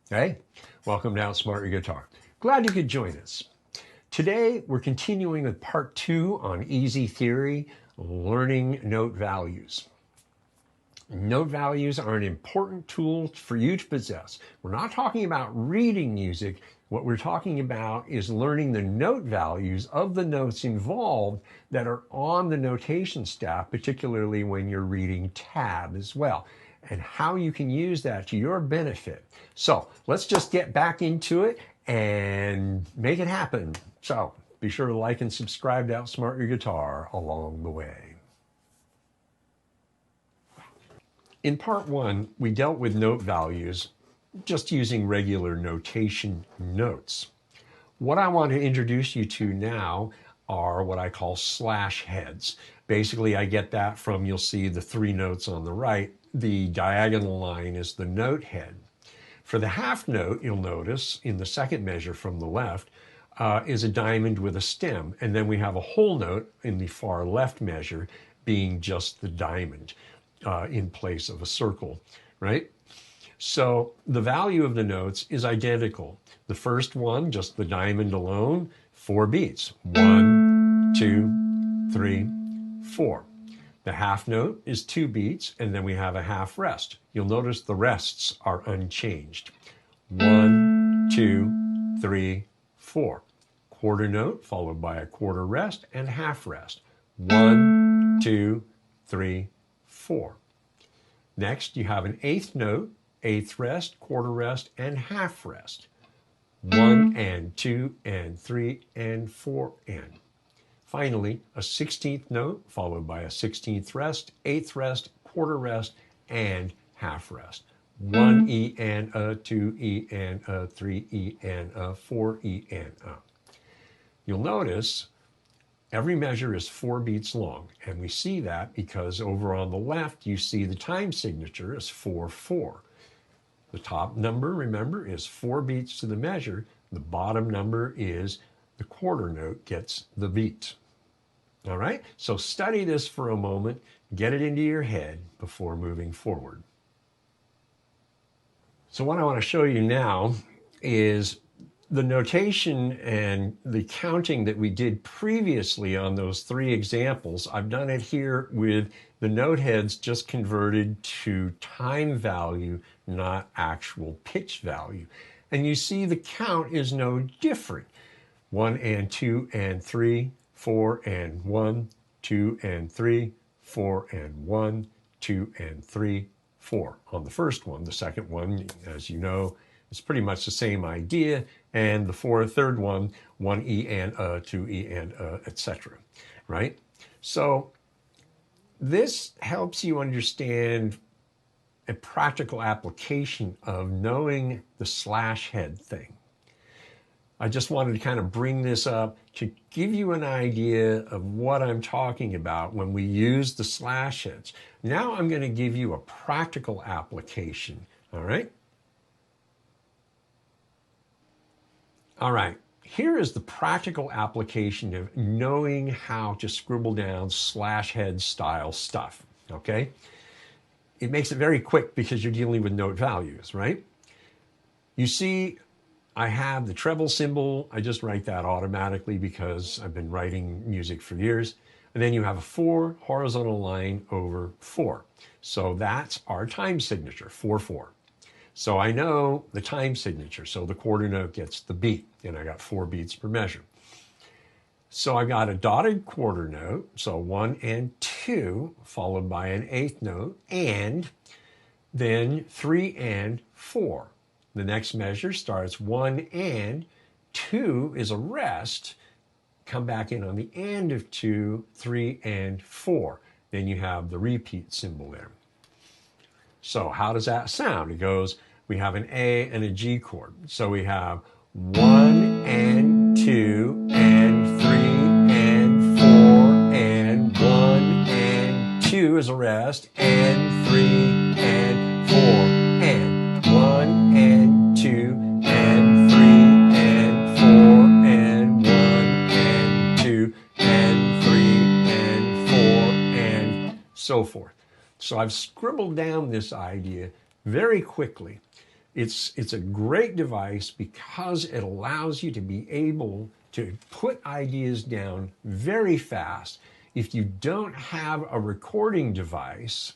Hey, welcome to Outsmart Your Guitar. Glad you could join us. Today, we're continuing with part 2 on easy theory, learning note values. Note values are an important tool for you to possess. We're not talking about reading music. What we're talking about is learning the note values of the notes involved that are on the notation staff, particularly when you're reading tab as well, and how you can use that to your benefit. So let's just get back into it and make it happen. So be sure to like and subscribe to Outsmart Your Guitar along the way. In part 1, we dealt with note values just using regular notation notes. What I want to introduce you to now are what I call slash heads. Basically, I get that from, you'll see the 3 notes on the right. The diagonal line is the note head. For the half note, you'll notice in the second measure from the left is a diamond with a stem. And then we have a whole note in the far left measure being just the diamond in place of a circle, right? So the value of the notes is identical. The first one, just the diamond alone, 4 beats. 1, 2, 3, 4. The half note is 2 beats, and then we have a half rest. You'll notice the rests are unchanged. 1, 2, 3, 4. Quarter note followed by a quarter rest and half rest. 1, 2, 3, 4. Next, you have an eighth note, eighth rest, quarter rest, and half rest. 1 and 2 and 3 and 4 and. Finally, a 16th note followed by a 16th rest, 8th rest, quarter rest, and half rest. 1 E and a, 2 E and a, 3 E and a, 4 E and a. You'll notice every measure is 4 beats long, and we see that because over on the left you see the time signature is 4/4. The top number, remember, is 4 beats to the measure. The bottom number is the quarter note gets the beat. All right, so study this for a moment, get it into your head before moving forward. So what I want to show you now is the notation and the counting that we did previously on those 3 examples. I've done it here with the note heads just converted to time value, not actual pitch value. And you see the count is no different. 1 and 2 and 3, 4 and 1, 2 and 3, 4 and 1, 2 and 3, 4 on the first one. The second one, as you know, is pretty much the same idea. And the third one, 1 E and a, 2 E and a, etc. Right? So this helps you understand a practical application of knowing the slash head thing. I just wanted to kind of bring this up to give you an idea of what I'm talking about when we use the slash heads. Now I'm going to give you a practical application, all right? All right, here is the practical application of knowing how to scribble down slash head style stuff, okay? It makes it very quick because you're dealing with note values, right? You see, I have the treble symbol. I just write that automatically because I've been writing music for years. And then you have a 4 horizontal line over 4. So that's our time signature, 4/4. So I know the time signature. So the quarter note gets the beat, and I got 4 beats per measure. So I've got a dotted quarter note, so 1 and 2, followed by an eighth note, and then 3 and 4. The next measure starts 1 and 2 is a rest. Come back in on the end of 2, 3 and 4. Then you have the repeat symbol there. So how does that sound? It goes, we have an A and a G chord. So we have 1 and 2 and 3 and 4 and 1 and 2 2 is a rest, and 3 and 4, and 1 and 2 and 3 and 4 and 1 and 2 and 3 and 4 and so forth. So I've scribbled down this idea very quickly. It's a great device because it allows you to be able to put ideas down very fast. If you don't have a recording device,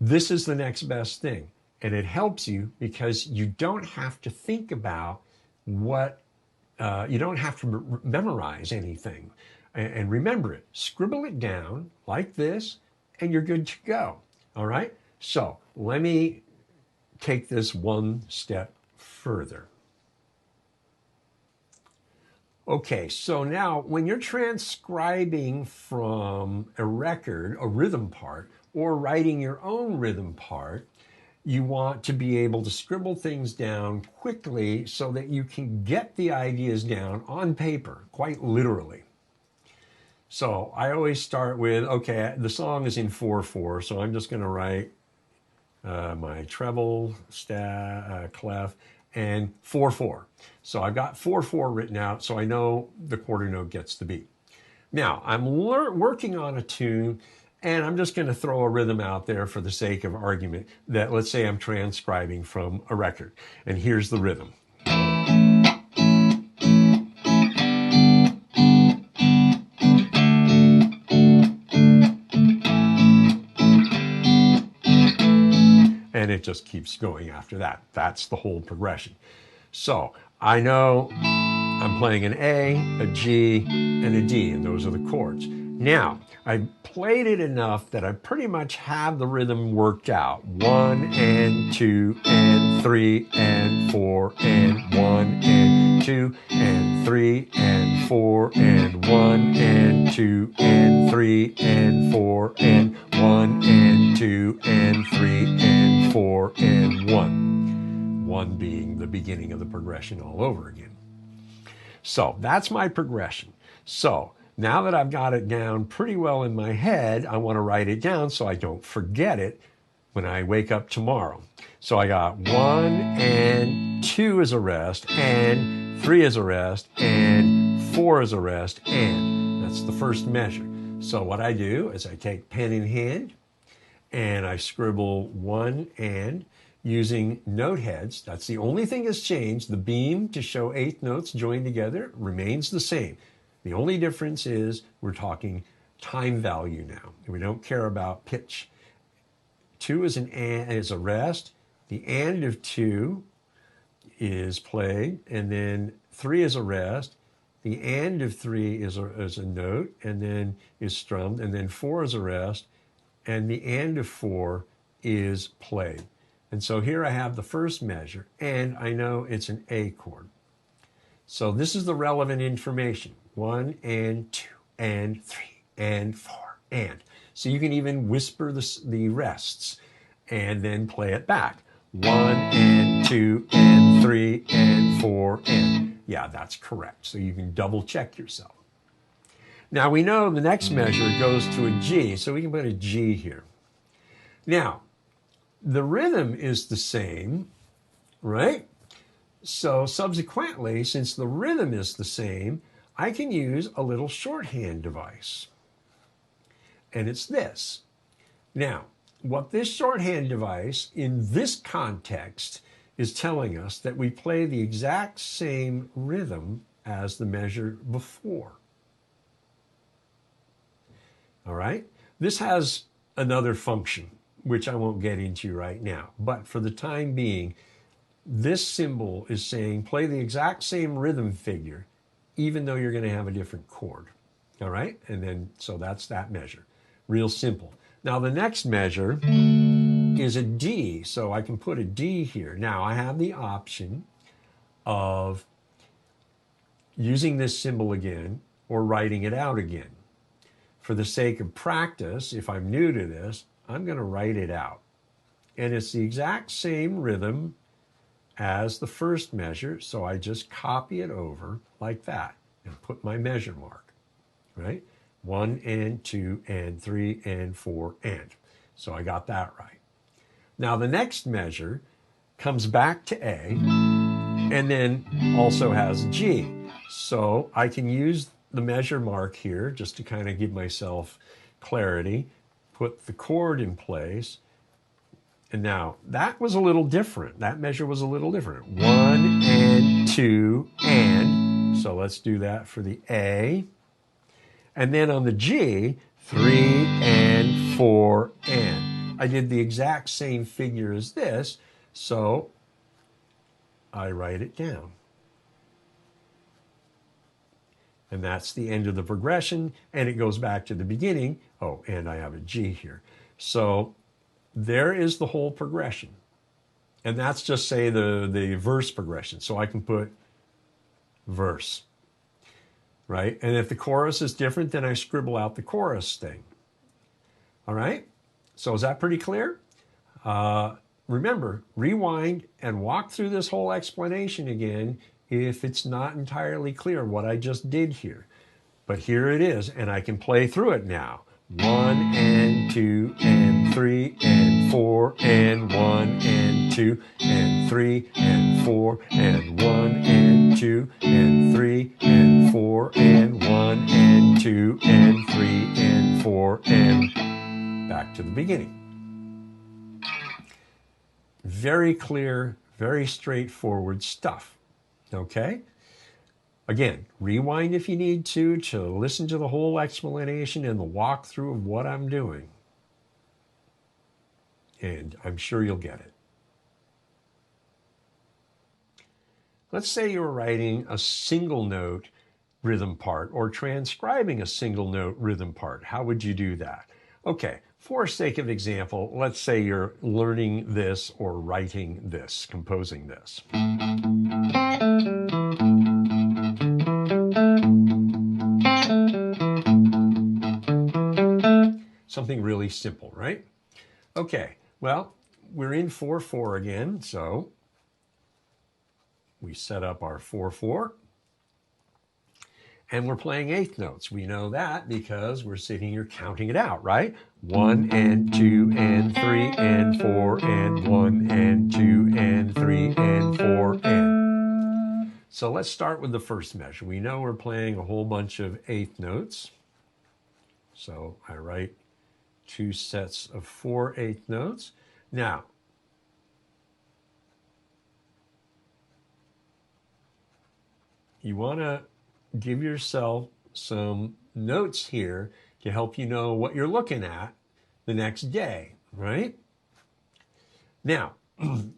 this is the next best thing. And it helps you because you don't have to think about you don't have to memorize anything. And remember it, scribble it down like this, and you're good to go. All right? So let me take this one step further. Okay, so now when you're transcribing from a record, a rhythm part, or writing your own rhythm part, you want to be able to scribble things down quickly so that you can get the ideas down on paper, quite literally. So I always start with, okay, the song is in 4/4, so I'm just going to write my treble, clef, and 4/4. So I've got 4/4 written out, so I know the quarter note gets the beat. Now I'm working on a tune, and I'm just going to throw a rhythm out there for the sake of argument. That let's say I'm transcribing from a record, and here's the rhythm. And it just keeps going after that. That's the whole progression. So I know I'm playing an A, a G, and a D, and those are the chords. Now, I played it enough that I pretty much have the rhythm worked out. 1 and 2 and 3 and 4 and 1 and 2 and 3 and 4 and 1 and 2 and 3 and 4 and 1 and 2 and 3 and 4 and 1. 1 being the beginning of the progression all over again. So that's my progression. So now that I've got it down pretty well in my head, I want to write it down so I don't forget it when I wake up tomorrow. So I got 1 and 2 is a rest, and 3 is a rest, and 4 is a rest, and that's the first measure. So what I do is I take pen in hand and I scribble 1 and using note heads. That's the only thing that's changed. The beam to show eighth notes joined together remains the same. The only difference is we're talking time value now. We don't care about pitch. 2 is a rest. The and of 2 is played, and then 3 is a rest. The and of 3 is a note, and then is strummed, and then 4 is a rest, and the and of 4 is played. And so here I have the first measure, and I know it's an A chord. So this is the relevant information. 1 and 2 and 3 and 4 and. So you can even whisper the rests and then play it back. 1 and 2 and 3 and 4 and. Yeah, that's correct. So you can double check yourself. Now we know the next measure goes to a G, so we can put a G here. Now, the rhythm is the same, right? So subsequently, since the rhythm is the same, I can use a little shorthand device. And it's this. Now, what this shorthand device in this context is telling us that we play the exact same rhythm as the measure before. All right? This has another function, which I won't get into right now. But for the time being, this symbol is saying play the exact same rhythm figure, even though you're going to have a different chord. All right? And then, so that's that measure. Real simple. Now, the next measure is a D, so I can put a D here. Now, I have the option of using this symbol again or writing it out again. For the sake of practice, if I'm new to this, I'm going to write it out. And it's the exact same rhythm as the first measure, so I just copy it over like that and put my measure mark, right? 1 and 2 and 3 and 4 and. So I got that right. Now the next measure comes back to A and then also has G. So I can use the measure mark here just to kind of give myself clarity, put the chord in place. And now that was a little different. That measure was a little different. 1 and 2 and. So let's do that for the A. And then on the G, 3 and 4 and. I did the exact same figure as this, so I write it down. And that's the end of the progression, and it goes back to the beginning. Oh, and I have a G here. So there is the whole progression. And that's just, say, the verse progression. So I can put verse, right? And if the chorus is different, then I scribble out the chorus thing. All right? So is that pretty clear? Remember, rewind and walk through this whole explanation again if it's not entirely clear what I just did here. But here it is, and I can play through it now. 1 and 2 and 3 and 4 and 1 and 2 and 3 and 4 and 1 and 2 and 3 and 4 and 1 and 2 and 3 and 4 and back to the beginning. Very clear, very straightforward stuff. Okay? Again, rewind if you need to listen to the whole explanation and the walkthrough of what I'm doing. And I'm sure you'll get it. Let's say you're writing a single note rhythm part or transcribing a single note rhythm part. How would you do that? Okay, for sake of example, let's say you're learning this or writing this, composing this. Something really simple, right? Okay, well, we're in 4/4 again, so we set up our 4/4. And we're playing eighth notes. We know that because we're sitting here counting it out, right? 1 and 2 and 3 and 4 and 1 and 2 and 3 and 4 and. So let's start with the first measure. We know we're playing a whole bunch of eighth notes. So I write 2 sets of 4 eighth notes. Now, you want to give yourself some notes here to help you know what you're looking at the next day, right? Now,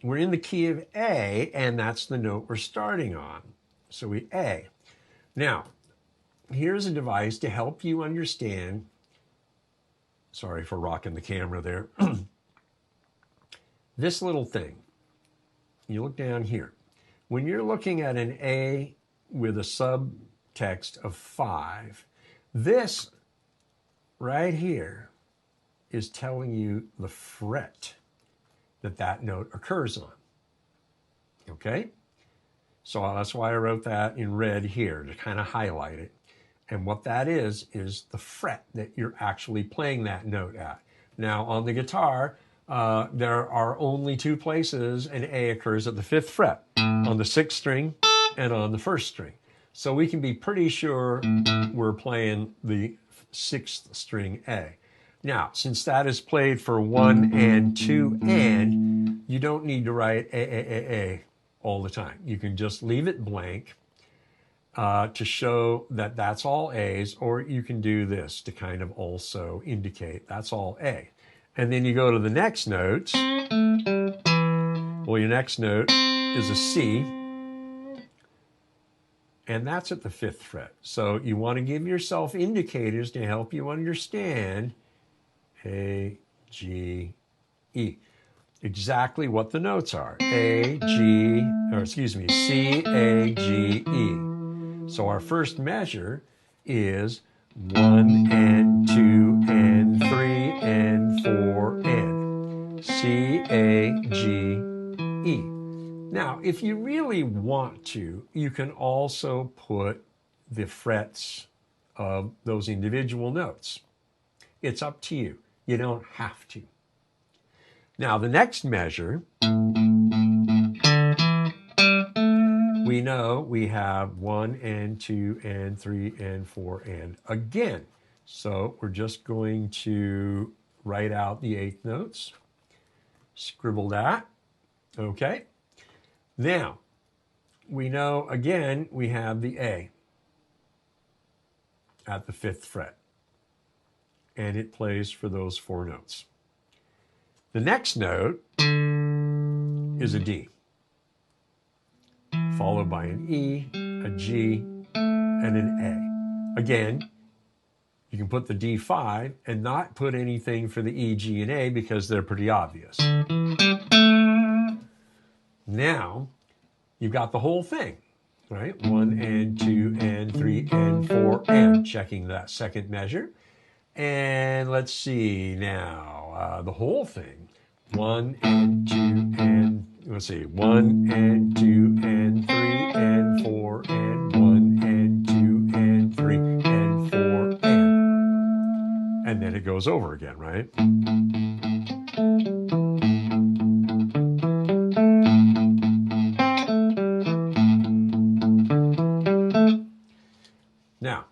we're in the key of A, and that's the note we're starting on. So we A. Now, here's a device to help you understand. Sorry for rocking the camera there. This little thing. You look down here. When you're looking at an A with a subtext of 5, this right here is telling you the fret that note occurs on. Okay? So that's why I wrote that in red here to kind of highlight it. And what that is the fret that you're actually playing that note at. Now on the guitar, there are only 2 places an A occurs at the 5th fret, on the 6th string and on the 1st string. So we can be pretty sure we're playing the 6th string A. Now, since that is played for 1 and 2 and, you don't need to write A all the time. You can just leave it blank to show that that's all A's, or you can do this to kind of also indicate that's all A. And then you go to the next notes. Well, your next note is a C, and that's at the 5th fret. So you want to give yourself indicators to help you understand A, G, E. Exactly what the notes are. C, A, G, E. So our first measure is 1 and 2 and 3 and 4 and. C, A, G, E. Now, if you really want to, you can also put the frets of those individual notes. It's up to you. You don't have to. Now, the next measure, we know we have 1 and 2 and 3 and 4 and again. So we're just going to write out the eighth notes. Scribble that. Okay. Now, we know again we have the A at the 5th fret. And it plays for those 4 notes. The next note is a D, followed by an E, a G, and an A. Again, you can put the D5 and not put anything for the E, G, and A because they're pretty obvious. Now, you've got the whole thing, right? 1 and 2 and 3 and 4 and checking that second measure. And let's see now, the whole thing. 1 and 2 and, let's see, 1 and 2 and 3 and 4 and 1 and 2 and 3 and 4 and then it goes over again, right? Now,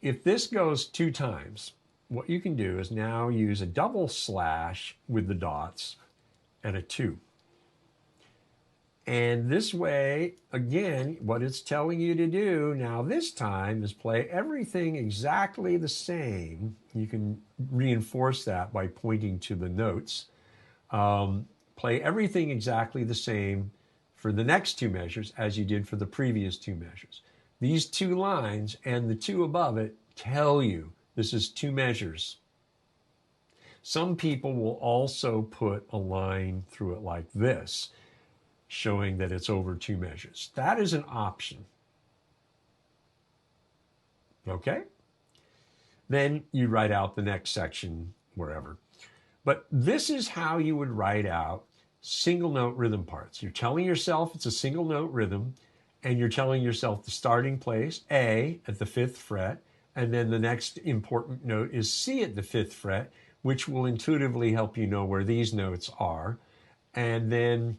if this goes 2 times, what you can do is now use a double slash with the dots and a 2. And this way, again, what it's telling you to do now this time is play everything exactly the same. You can reinforce that by pointing to the notes. Play everything exactly the same for the next 2 measures as you did for the previous 2 measures. These 2 lines and the 2 above it tell you this is 2 measures. Some people will also put a line through it like this, showing that it's over 2 measures. That is an option. Okay? Then you write out the next section wherever. But this is how you would write out single note rhythm parts. You're telling yourself it's a single note rhythm, and you're telling yourself the starting place, A at the 5th fret, and then the next important note is C at the 5th fret, which will intuitively help you know where these notes are. And then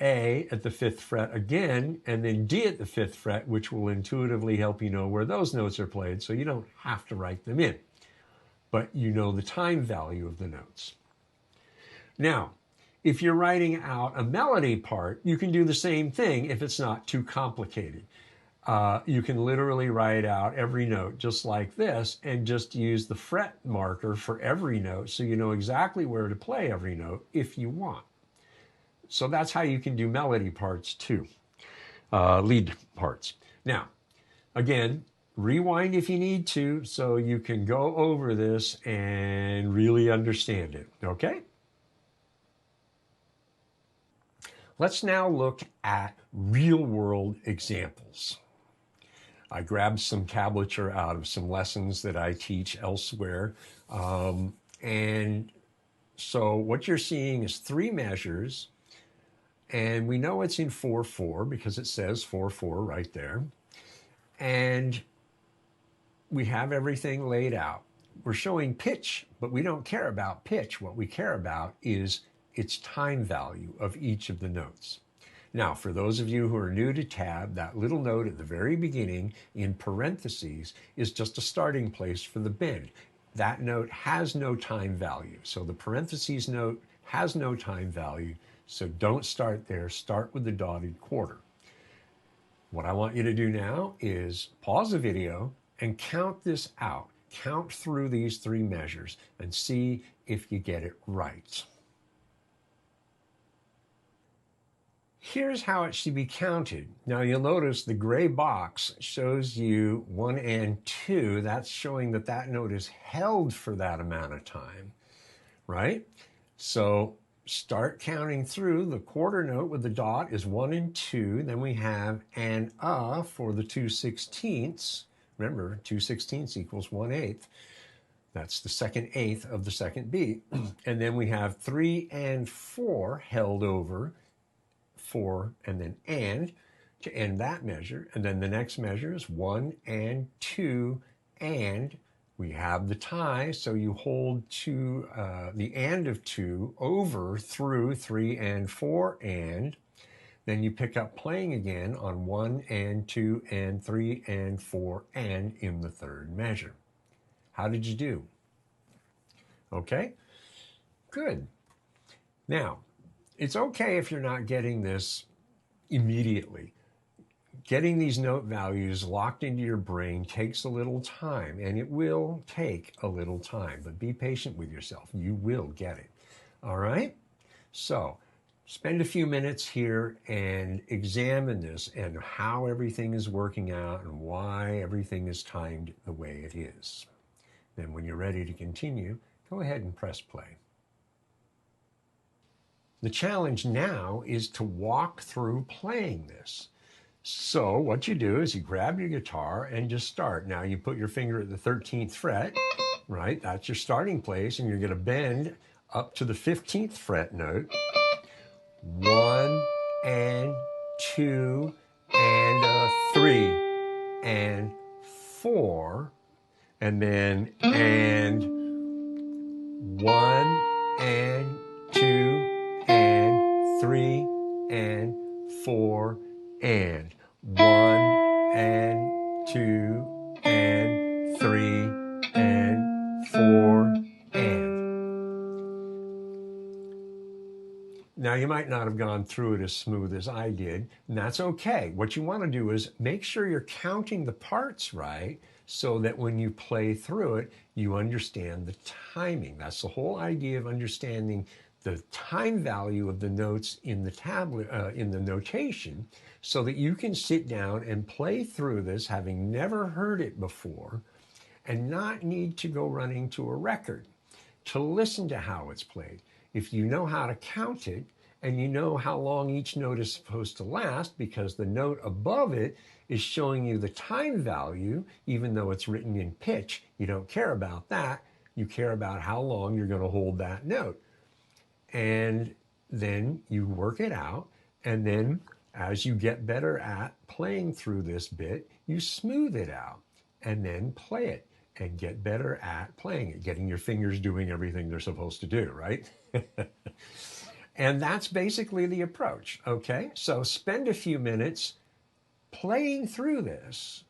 A at the 5th fret again, and then D at the 5th fret, which will intuitively help you know where those notes are played, so you don't have to write them in, but you know the time value of the notes. Now, if you're writing out a melody part, you can do the same thing if it's not too complicated. You can literally write out every note just like this and just use the fret marker for every note so you know exactly where to play every note if you want. So that's how you can do melody parts too, lead parts. Now, again, rewind if you need to so you can go over this and really understand it, okay? Let's now look at real-world examples. I grabbed some tablature out of some lessons that I teach elsewhere. And so what you're seeing is 3 measures. And we know it's in 4/4 because it says 4/4 right there. And we have everything laid out. We're showing pitch, but we don't care about pitch. What we care about is its time value of each of the notes. Now, for those of you who are new to tab, that little note at the very beginning in parentheses is just a starting place for the bend. That note has no time value. So the parentheses note has no time value. So don't start there. Start with the dotted quarter. What I want you to do now is pause the video and count this out. Count through these 3 measures and see if you get it right. Here's how it should be counted. Now you'll notice the gray box shows you 1 and 2. That's showing that that note is held for that amount of time, right? So start counting through. The quarter note with the dot is 1 and 2. Then we have an for the 2/16. Remember, 2/16 equals 1/8. That's the 2/8 of the second beat. And then we have 3 and 4 held over 4 and then and to end that measure. And then the next measure is 1 and 2 and we have the tie, so you hold two, the and of 2 over through 3 and 4 and. Then you pick up playing again on 1 and 2 and 3 and 4 and in the third measure. How did you do? Okay, good. Now, it's okay if you're not getting this immediately. Getting these note values locked into your brain takes a little time, and it will take a little time, but be patient with yourself. You will get it. All right? So, spend a few minutes here and examine this and how everything is working out and why everything is timed the way it is. Then when you're ready to continue, go ahead and press play. The challenge now is to walk through playing this. So what you do is you grab your guitar and just start. Now you put your finger at the 13th fret, right? That's your starting place, and you're going to bend up to the 15th fret note. 1 and 2 and 3 and 4, and then and 1 and 2 and 3 and 4 and 1 and 2 and 3 and 4 and. Now, you might not have gone through it as smooth as I did, and that's okay. What you want to do is make sure you're counting the parts right so that when you play through it, you understand the timing. That's the whole idea of understanding the time value of the notes in the tablet, in the notation, so that you can sit down and play through this, having never heard it before, and not need to go running to a record to listen to how it's played. If you know how to count it, and you know how long each note is supposed to last, because the note above it is showing you the time value, even though it's written in pitch, you don't care about that. You care about how long you're going to hold that note. And then you work it out, and then as you get better at playing through this bit, you smooth it out and then play it and get better at playing it, getting your fingers doing everything they're supposed to do, right? And that's basically the approach, okay? So spend a few minutes playing through this.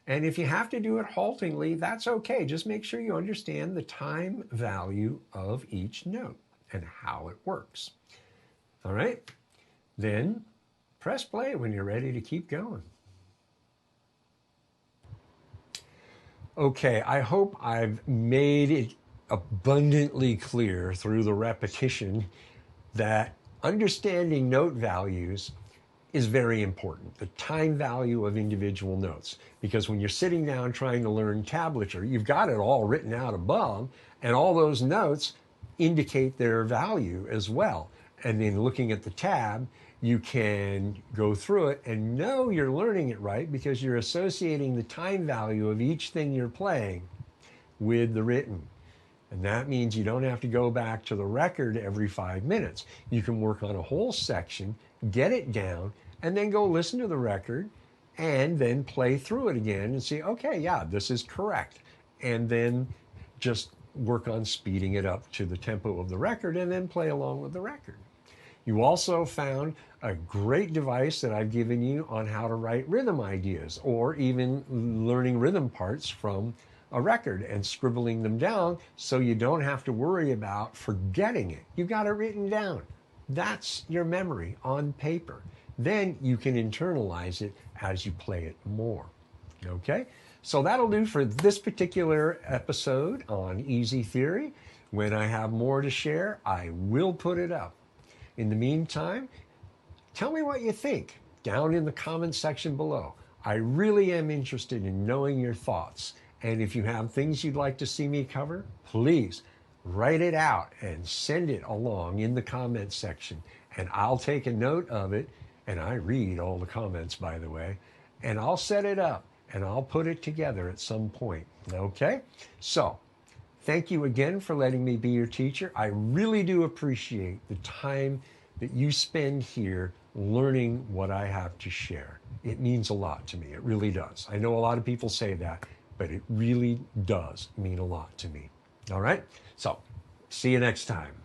And if you have to do it haltingly, that's okay. Just make sure you understand the time value of each note and how it works. All right? Then press play when you're ready to keep going. Okay, I hope I've made it abundantly clear through the repetition that understanding note values is very important, the time value of individual notes. Because when you're sitting down trying to learn tablature, you've got it all written out above, and all those notes indicate their value as well. And then looking at the tab, you can go through it and know you're learning it right because you're associating the time value of each thing you're playing with the written. And that means you don't have to go back to the record every 5 minutes. You can work on a whole section, get it down, and then go listen to the record and then play through it again and see, okay, yeah, this is correct. And then just work on speeding it up to the tempo of the record and then play along with the record. You also found a great device that I've given you on how to write rhythm ideas, or even learning rhythm parts from a record and scribbling them down so you don't have to worry about forgetting it. You got it written down. That's your memory on paper. Then you can internalize it as you play it more. Okay? So that'll do for this particular episode on Easy Theory. When I have more to share, I will put it up. In the meantime, tell me what you think down in the comments section below. I really am interested in knowing your thoughts. And if you have things you'd like to see me cover, please write it out and send it along in the comments section. And I'll take a note of it. And I read all the comments, by the way. And I'll set it up and I'll put it together at some point. Okay? So, thank you again for letting me be your teacher. I really do appreciate the time that you spend here learning what I have to share. It means a lot to me. It really does. I know a lot of people say that, but it really does mean a lot to me. All right? So, see you next time.